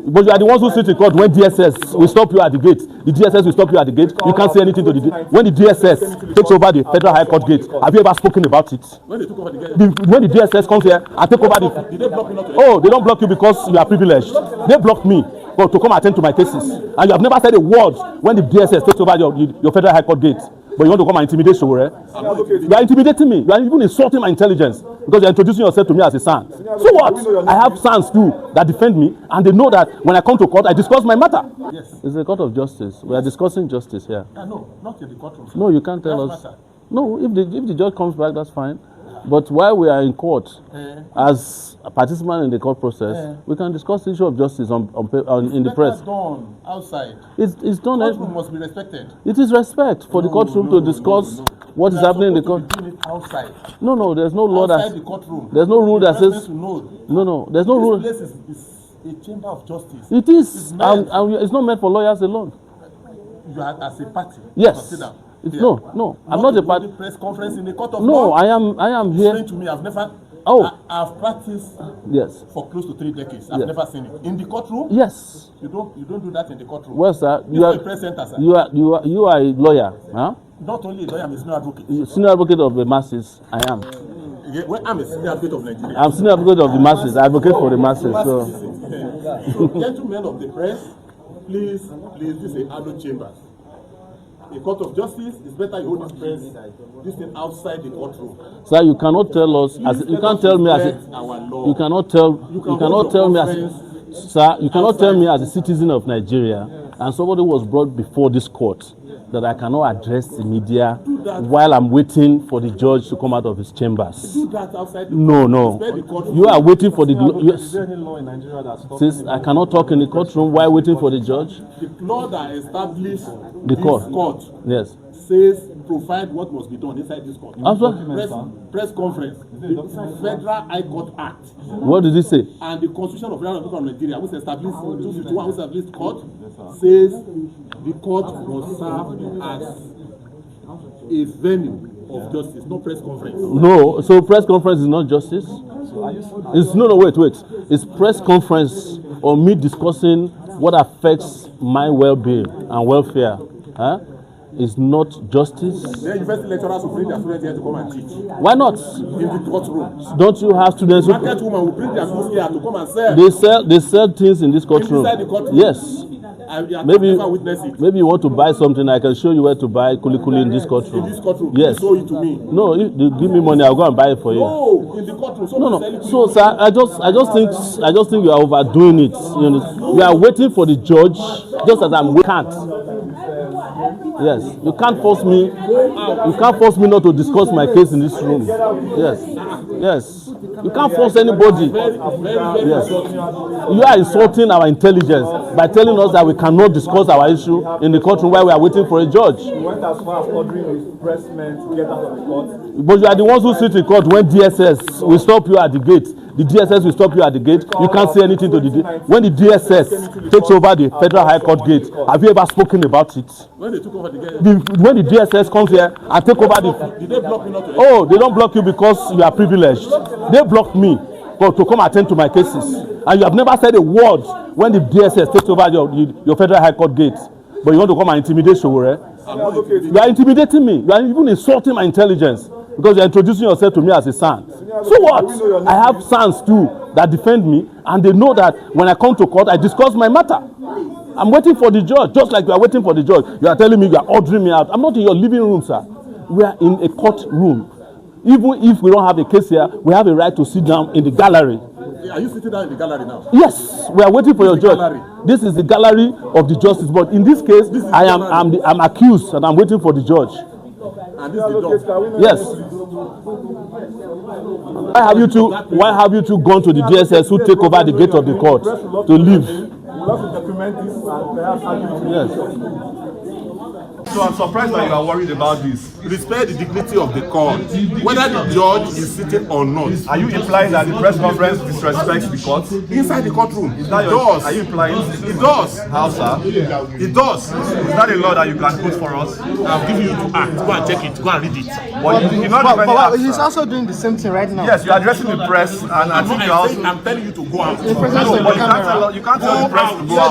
But you are the ones who sit in court when DSS will stop you at the gate. The DSS will stop you at the gate. You can't say anything to the when the DSS takes over the Federal High Court gate. Have you ever spoken about it? When they took over the gate, when the DSS comes here and take over the... Did they block you not to? Oh, they don't block you because you are privileged. They blocked me to come attend to my cases. And you have never said a word when the DSS takes over your Federal High Court gate. But you want to come and intimidate Sowore? You are intimidating me. You are even insulting my intelligence because you are introducing yourself to me as a son. So what? I have sons too that defend me, and they know that when I come to court, I discuss my matter. Yes. It's a court of justice. We are discussing justice here. No, not in the courtroom. No, you can't tell us. No, if the judge comes back, that's fine. But while we are in court, as a participant in the court process, we can discuss the issue of justice in the press. Done outside. It's done. The courtroom must be respected. It is respect for the courtroom to discuss what is happening in the court. Outside. No, there's no law outside the courtroom. There's no rule that says. No, there's no rule. This place is a chamber of justice. It is, and it's not meant for lawyers alone. You are as a party. Yes. No, I'm not a party. Press conference in the court of law. No, I am here. Explain to me, I've never. I've practiced. Yes. For close to 3 decades. I've never seen it in the courtroom. Yes. You don't do that in the courtroom. Well, sir, you are a press center, sir. You are a lawyer, huh? Not only a lawyer, I'm a senior advocate. Senior advocate of the masses. I am. Well, I'm a senior advocate of Nigeria. I'm senior advocate of the masses. I advocate for the masses. So, gentlemen of the press, please, this is a adult chamber. A court of justice is better you hold this thing outside the courtroom. Sir, you cannot tell us as you can't tell me as you cannot tell me as sir, you cannot tell me as a citizen of Nigeria and somebody was brought before this court that I cannot address the media while I'm waiting for the judge to come out of his chambers. Do that outside the No. You are waiting for the Is there any law in Nigeria that stops Since I cannot talk in the courtroom while waiting for the judge. The law that established the court. Yes. Says provide what must be done inside this court. Press conference. The Federal High Court Act. What did it say? And the Constitution of the Federal Republic of Nigeria, which established 251, which established court, says the court must serve as a venue of justice, not press conference. No, so press conference is not justice. It's wait. It's press conference or me discussing what affects my well-being and welfare. Huh? Is not justice. The university lecturers will bring their students here to come and teach. Why not? In the courtrooms. Don't you have students who... Market women will bring their students here to come and sell. They sell things in this courtroom. Inside the courtroom. Yes. Maybe you want to buy something. I can show you where to buy kuli in this courtroom. In this courtroom. Yes. Show it to me. No, you give me money. I'll go and buy it for you. No, in the courtroom. No. So, sir, I just think you are overdoing it. You are waiting for the judge, just as we can't. Yes, you can't force me. You can't force me not to discuss my case in this room. Yes. You can't force anybody. Yes. You are insulting our intelligence by telling us that we cannot discuss our issue in the courtroom while we are waiting for a judge. You went as far as ordering his pressmen to get out of the court. But you are the ones who sit in court when DSS will stop you at the gate. The DSS will stop you at the gate. You can't say anything to the gate. When the DSS takes over the Federal High Court gate, have you ever spoken about it? When they took over the gate? When the DSS comes here and take over the... Did they block you not to? Oh, they don't block you because you are privileged. They blocked me to come attend to my cases. And you have never said a word when the DSS takes over your Federal High Court gate. But you want to come and intimidate Sowore? You are intimidating me. You are even insulting my intelligence because you are introducing yourself to me as a son. So what? I have sons too that defend me, and they know that when I come to court, I discuss my matter. I'm waiting for the judge, just like you are waiting for the judge. You are telling me you are ordering me out. I'm not in your living room, sir. We are in a courtroom. Even if we don't have a case here, we have a right to sit down in the gallery. Are you sitting down in the gallery now? Yes, we are waiting for your judge. This is the gallery of the justice, but in this case, I'm accused and I'm waiting for the judge. And this is the judge. Yes. Why have you two gone to the DSS who take over the gate of the court to leave? We'll have to document this and perhaps argue. Yes. So I'm surprised that you are worried about this. Respect the dignity of the court, whether the judge is sitting or not. Are you implying that the press conference disrespects the court? Inside the courtroom, it Are does. you implying? It does. How, sir? It does. Is that a law that you can quote for us? I've given you to act. Go and check it. Go and read it. Well, you did not give any But he's answer. also doing the same thing right now. Yes, you're addressing the press, and I think you're also. I'm telling you to go out. The president No, of but the camera. you can't tell the press to go out.